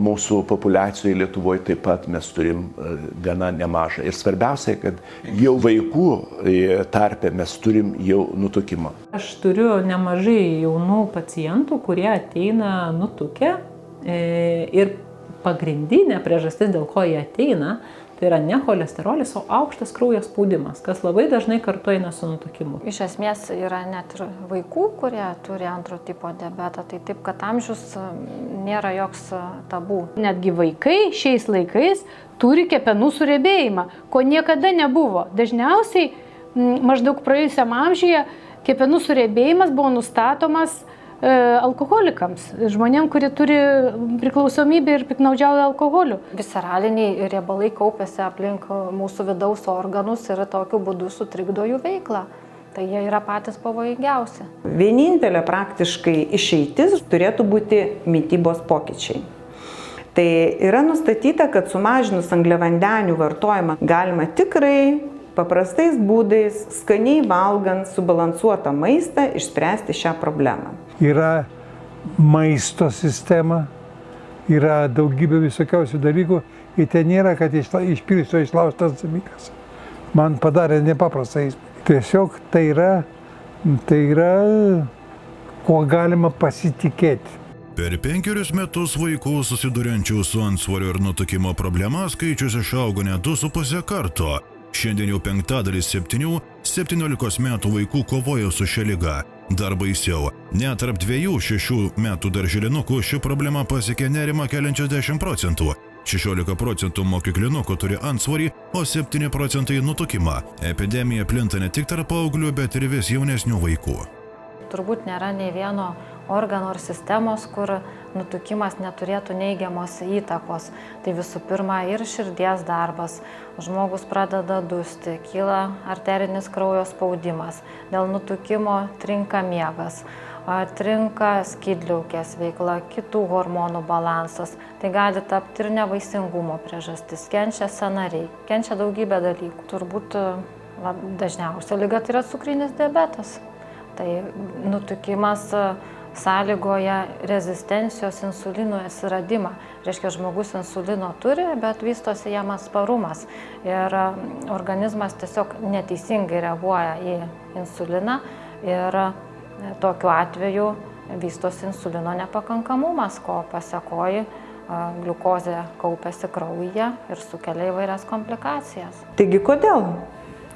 Mūsų populiacijoje Lietuvoje taip pat mes turim gana nemažą. Ir svarbiausia, kad jau vaikų tarpe mes turim jau nutukimą. Aš turiu nemažai jaunų pacientų, kurie ateina nutukę ir pagrindinė priežastis, dėl ko jie ateina, tai yra ne cholesterolis, o aukštas kraujo spaudimas, kas labai dažnai kartu eina su nutukimu. Iš esmės yra net ir vaikų, kurie turi antro tipo diabetą, tai taip, kad amžius nėra joks tabų. Netgi vaikai šiais laikais turi kepenų suriebėjimą, ko niekada nebuvo. Dažniausiai maždaug praėjusiam amžiuje kepenų suriebėjimas buvo nustatomas alkoholikams, žmonėm, kurie turi priklausomybę ir piknaudžiauja alkoholiu. Visceraliniai riebalai kaupiasi aplink mūsų vidaus organus ir tokiu būdu sutrikdo jų veiklą. Tai jie yra patys pavojingiausi. Vienintelė praktiškai išeitis turėtų būti mitybos pokyčiai. Tai yra nustatyta, kad sumažinus angliavandenių vartojimą galima tikrai paprastais būdais, skaniai valgant subalansuotą maistą, išspręsti šią problemą. Yra maisto sistema, yra daugybė visokiausių dalykų ir ten nėra, kad išpirsiu išlaužtas dalykas. Man padarė nepaprastą įspūdį. Tiesiog tai yra, kuo galima pasitikėti. Per 5 metus vaikų susiduriančių su antsvorio ir nutukimo problema skaičius išaugo net 2,5 karto. Šiandien jau 5/5 7–17 metų vaikų kovoja su šia liga. Dar baisiau, net tarp 2–6 metų darželinukų ši problema pasiekė nerimą keliančią 10%. 16% mokyklinukų turi antsvorį, o 7% nutukimą. Epidemija plinta ne tik tarp paauglių, bet ir vis jaunesnių vaikų. Turbūt nėra nei vieno organo ar sistemos, kur nutukimas neturėtų neigiamos įtakos. Tai visų pirma ir širdies darbas. Žmogus pradeda dusti, kyla arterinis kraujo spaudimas. Dėl nutukimo trinka miegas, trinka skydliaukės veikla, kitų hormonų balansas. Tai gali tapti ir nevaisingumo priežastis. Kenčia sąnariai, kenčia daugybė dalykų. Turbūt dažniausia liga tai yra cukrinis diabetas. Tai nutukimas sąlygoja rezistencijos insulinų atsiradimą. Reiškia, žmogus insulino turi, bet vystosi jam atsparumas. Ir organizmas tiesiog neteisingai reaguoja į insuliną ir tokiu atveju vystosi insulino nepakankamumas, ko pasekoji gliukozė kaupiasi kraujyje ir sukelia įvairias komplikacijas. Taigi kodėl?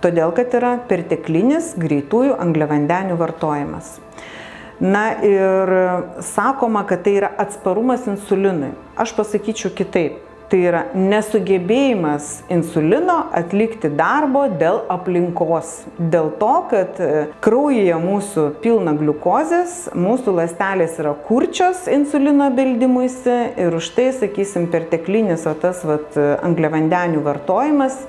Todėl, kad yra perteklinis greitųjų angliavandenių vartojimas. Na ir sakoma, kad tai yra atsparumas insulinui. Aš pasakyčiau kitaip. Tai yra nesugebėjimas insulino atlikti darbo dėl aplinkos. Dėl to, kad kraujyje mūsų pilna gliukozės, mūsų ląstelės yra kurčios insulino beldimuisi ir už tai, sakysim, perteklinis tas angliavandenių vartojimas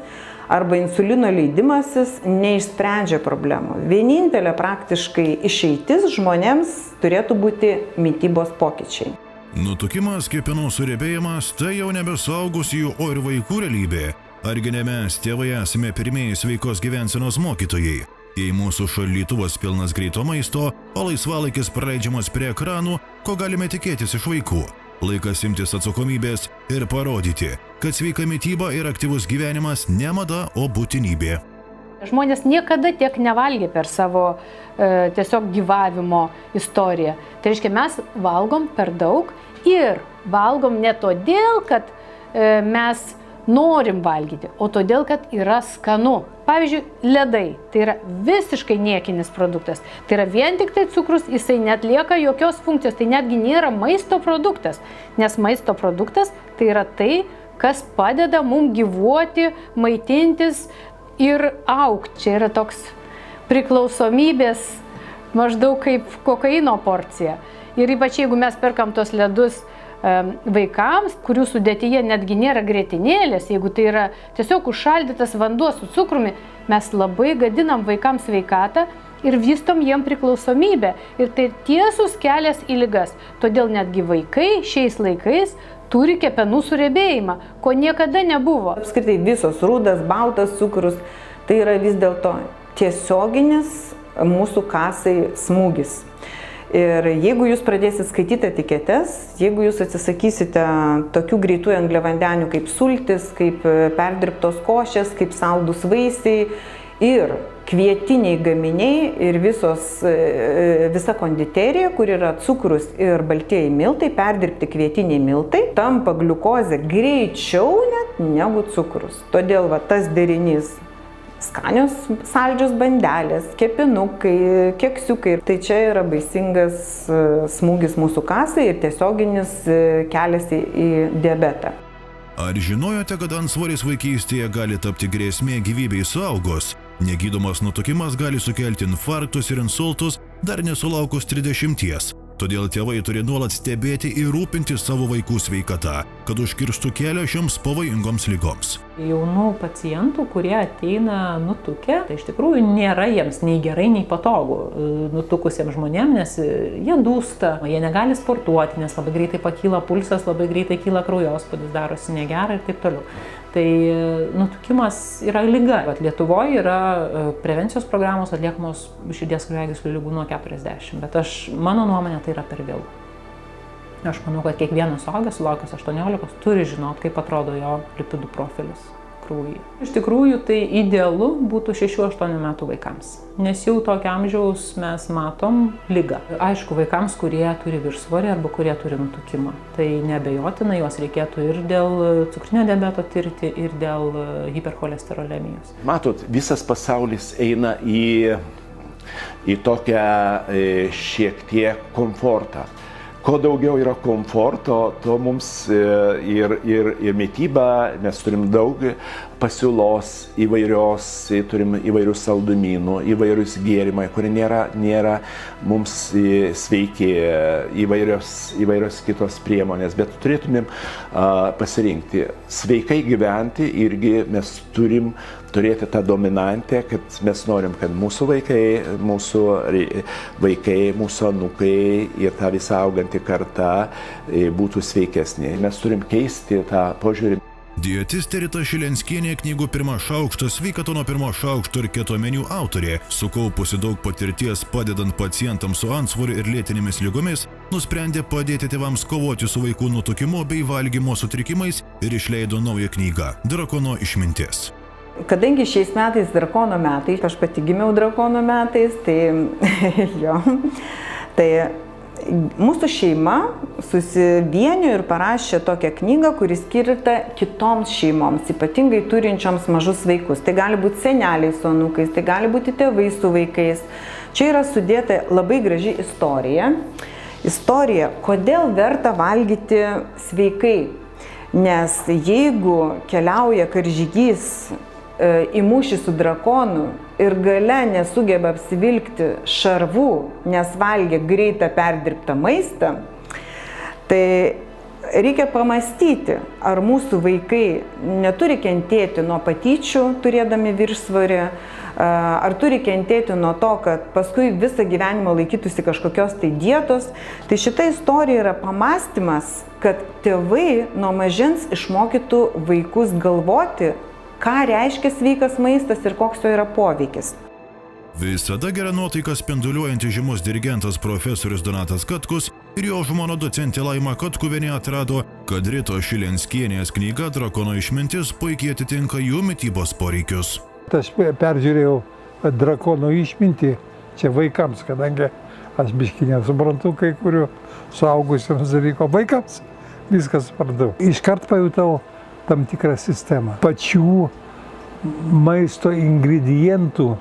arba insulino leidimasis neišsprendžia problemų. Vienintelė praktiškai išeitis žmonėms turėtų būti mitybos pokyčiai. Nutukimas, kepenų suriebėjimas – tai jau nebe suaugusiųjų, o ir vaikų realybė. Argi ne mes, tėvai, esame pirmieji sveikos gyvensenos mokytojai? Jei mūsų šaldytuvas pilnas greito maisto, o laisvalaikis praleidžiamas prie ekranų, ko galime tikėtis iš vaikų? Laikas imtis atsakomybės ir parodyti, kad sveika mityba ir aktyvus gyvenimas ne mada, o būtinybė. Žmonės niekada tiek nevalgė per savo tiesiog gyvavimo istoriją. Tai reiškia, mes valgom per daug ir valgom ne todėl, kad mes norim valgyti, o todėl, kad yra skanu. Pavyzdžiui, ledai – tai yra visiškai niekinis produktas. Tai yra vien tik tai cukrus, jisai netlieka jokios funkcijos, tai netgi nėra maisto produktas. Nes maisto produktas – tai yra tai, kas padeda mums gyvuoti, maitintis ir augti. Čia yra toks priklausomybės maždaug kaip kokaino porcija. Ir ypač jeigu mes perkam tos ledus vaikams, kurių sudėtyje netgi nėra grietinėlės, jeigu tai yra tiesiog užšaldytas vanduo su cukrumi, mes labai gadinam vaikams sveikatą ir vystom jiem priklausomybę. Ir tai tiesus kelias į ligas. Todėl netgi vaikai šiais laikais turi kepenų suriebėjimą, ko niekada nebuvo. Apskritai visos rudas, baltas cukrus, tai yra vis dėlto tiesioginis mūsų kasai smūgis. Ir jeigu jūs pradėsit skaityti etiketes, jeigu jūs atsisakysite tokių greitųjų angliavandenių kaip sultis, kaip perdirbtos košės, kaip saldus vaisiai ir kvietiniai gaminiai ir visa konditerija, kur yra cukrus ir baltieji miltai, perdirbti kvietiniai miltai, tampa gliukozė greičiau net negu cukrus. Todėl tas derinys skanios saldžios bandelės, kepinukai, keksiukai. Tai čia yra baisingas smūgis mūsų kasai ir tiesioginis kelias į diabetą. Ar žinojote, kad antsvoris vaikystėje gali tapti grėsmė gyvybei suaugus? Negydomas nutukimas gali sukelti infarktus ir insultus dar nesulaukus 30. Todėl tėvai turi nuolat stebėti ir rūpintis savo vaikų sveikata, kad užkirstų kelią šioms pavojingoms ligoms. Jaunų pacientų, kurie ateina nutukę, tai iš tikrųjų nėra jiems nei gerai, nei patogu nutukusiems žmonėms, nes jie dūsta, jie negali sportuoti, nes labai greitai pakyla pulsas, labai greitai kyla kraujospūdis, darosi negera ir taip toliau. Tai nutukimas yra liga. Lietuvoje yra prevencijos programos atliekamos širdies kraujagyslių ligų nuo 40, bet mano nuomonė tai yra per vėlu. Aš manau, kad kiekvienas suaugęs, sulaukęs 18, turi žinoti, kaip atrodo jo lipidų profilis kraujyje. Iš tikrųjų, tai idealu būtų 6-8 metų vaikams, nes jau tokio amžiaus mes matom ligą. Aišku, vaikams, kurie turi viršsvorį arba kurie turi nutukimą, tai neabejotinai juos reikėtų ir dėl cukrinio diabeto tirti, ir dėl hipercholesterolemijos. Matot, visas pasaulis eina į tokią šiek tiek komfortą. Kuo daugiau yra komforto, to mums ir mityba, mes turim daug pasiūlos įvairios, turim įvairių saldumynų, įvairius gėrimai, kurie nėra mums sveiki, įvairios kitos priemonės, bet turėtumėm pasirinkti. Sveikai gyventi irgi mes turim turėti tą dominantę, kad mes norim, kad mūsų vaikai, mūsų anūkai ir ta visa auganti karta būtų sveikesnė. Mes turim keisti tą požiūrį. Dietistė Rita Šilenskienė, knygų Pirmas šaukštas, sveikata nuo pirmo šaukšto ir keto meniu autorė, sukaupusi daug patirties padedant pacientams su antsvoriu ir lėtinėmis ligomis, nusprendė padėti tėvams kovoti su vaikų nutukimu bei valgymo sutrikimais ir išleido naują knygą Drakono išmintis. Kadangi šiais metais drakono metai, aš pati gimiau drakono metais, tai mūsų šeima susivienijo ir parašė tokią knygą, kuri skirta kitoms šeimoms, ypatingai turinčioms mažus vaikus. Tai gali būti seneliai su anūkais, tai gali būti tėvai su vaikais. Čia yra sudėta labai graži istorija. Istorija, kodėl verta valgyti sveikai. Nes jeigu keliauja karžygys į mūšį su drakonu ir gale nesugeba apsivilkti šarvų, nes valgė greitą perdirbtą maistą, tai reikia pamastyti, ar mūsų vaikai neturi kentėti nuo patyčių, turėdami viršsvorį, ar turi kentėti nuo to, kad paskui visą gyvenimą laikytųsi kažkokios tai dietos. Tai šita istorija yra pamastymas, kad tėvai nuo mažens išmokytų vaikus galvoti, ką reiškia sveikas maistas ir koks jo yra poveikis. Visada gerą nuotaiką spinduliuojantis žymus dirigentas profesorius Donatas Katkus ir jo žmona docentė Laima Katkuvienė atrado, kad Ritos Šilenskienės knyga Drakono išmintis puikiai atitinka jų mitybos poreikius. Aš peržiūrėjau Drakono išmintį, čia vaikams, kadangi aš biškį nesuprantu kai kurių suaugusiems dalyko. Vaikams viskas suprantu. Iškart pajutau tam tikrą sistemą. Pačių maisto ingredientų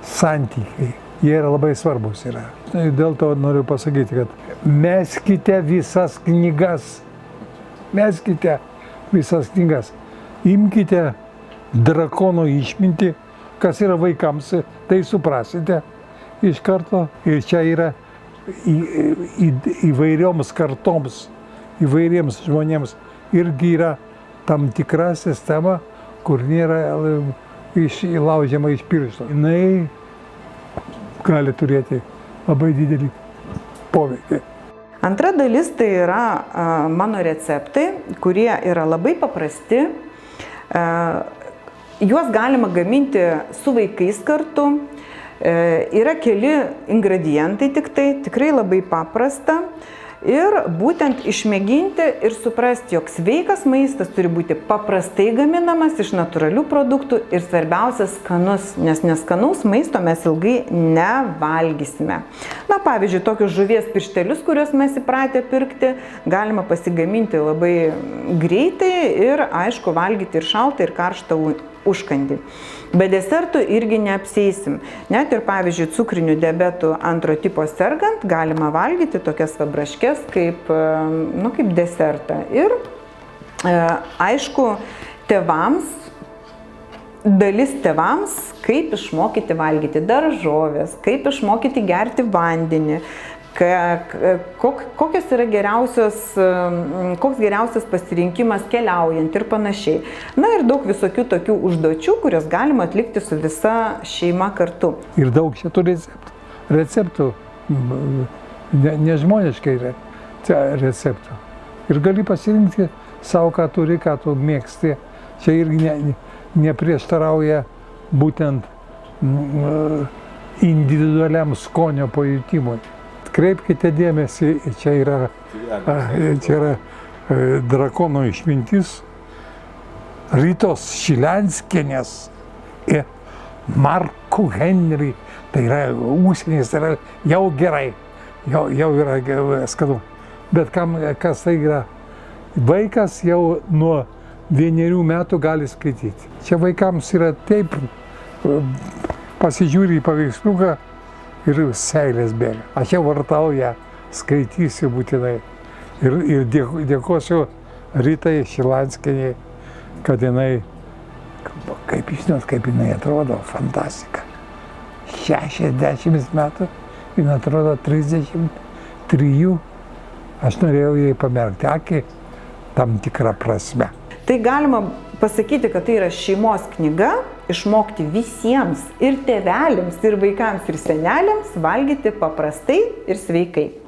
santykiai, jie yra labai svarbus yra. Dėl to noriu pasakyti, kad meskite visas knygas. Imkite Drakono išmintį, kas yra vaikams, tai suprasite iš karto. Ir čia yra įvairioms kartoms, įvairiems žmonėms irgi yra tam tikra sistema, kur nėra įlaužiama iš piršto. Jinai gali turėti labai didelį poveikį. Antra dalis tai yra mano receptai, kurie yra labai paprasti. Juos galima gaminti su vaikais kartu. Yra keli ingredientai tikrai labai paprasta. Ir būtent išmėginti ir suprasti, jog sveikas maistas turi būti paprastai gaminamas iš natūralių produktų ir svarbiausia skanus, nes neskanaus maisto mes ilgai nevalgysime. Na, pavyzdžiui, tokius žuvies pirštelius, kuriuos mes įpratę pirkti, galima pasigaminti labai greitai ir, aišku, valgyti ir šaltą, ir karštą užkandį. Be desertų irgi neapseisim. Net ir, pavyzdžiui, cukriniu diabetu antro tipo sergant galima valgyti tokias braškes kaip desertą. Ir, aišku, dalis tėvams, kaip išmokyti valgyti daržovės, kaip išmokyti gerti vandenį, koks geriausias pasirinkimas keliaujant ir panašiai. Na ir daug visokių tokių užduočių, kurias galima atlikti su visa šeima kartu. Ir daug šitų receptų, nežmoniškai receptų. Ir gali pasirinkti savo, ką turi, ką tu mėgsti. Čia irgi neprieštarauja būtent individualiam skonio pajutimui. Kreipkite dėmesį, čia yra drakono išmintis, Ritos Šilenskienės ir Marku Henry, tai yra užsienis, tai yra jau gerai, jau yra skanu. Bet kas tai yra? Vaikas jau nuo 1 metų gali skaityti. Čia vaikams yra taip, pasižiūri į paveiksliuką, ir seilės bėga. Aš jau vartau ją, skaitysiu būtinai. Ir dėkosiu Ritai Šilenskienei, kad jinai, kaip jinai atrodo, fantastika. 60 metų, jinai atrodo 33. Aš norėjau jai pamerkti akį tam tikrą prasme. Tai galima pasakyti, kad tai yra šeimos knyga, išmokti visiems, ir tėveliams, ir vaikams, ir seneliams valgyti paprastai ir sveikai.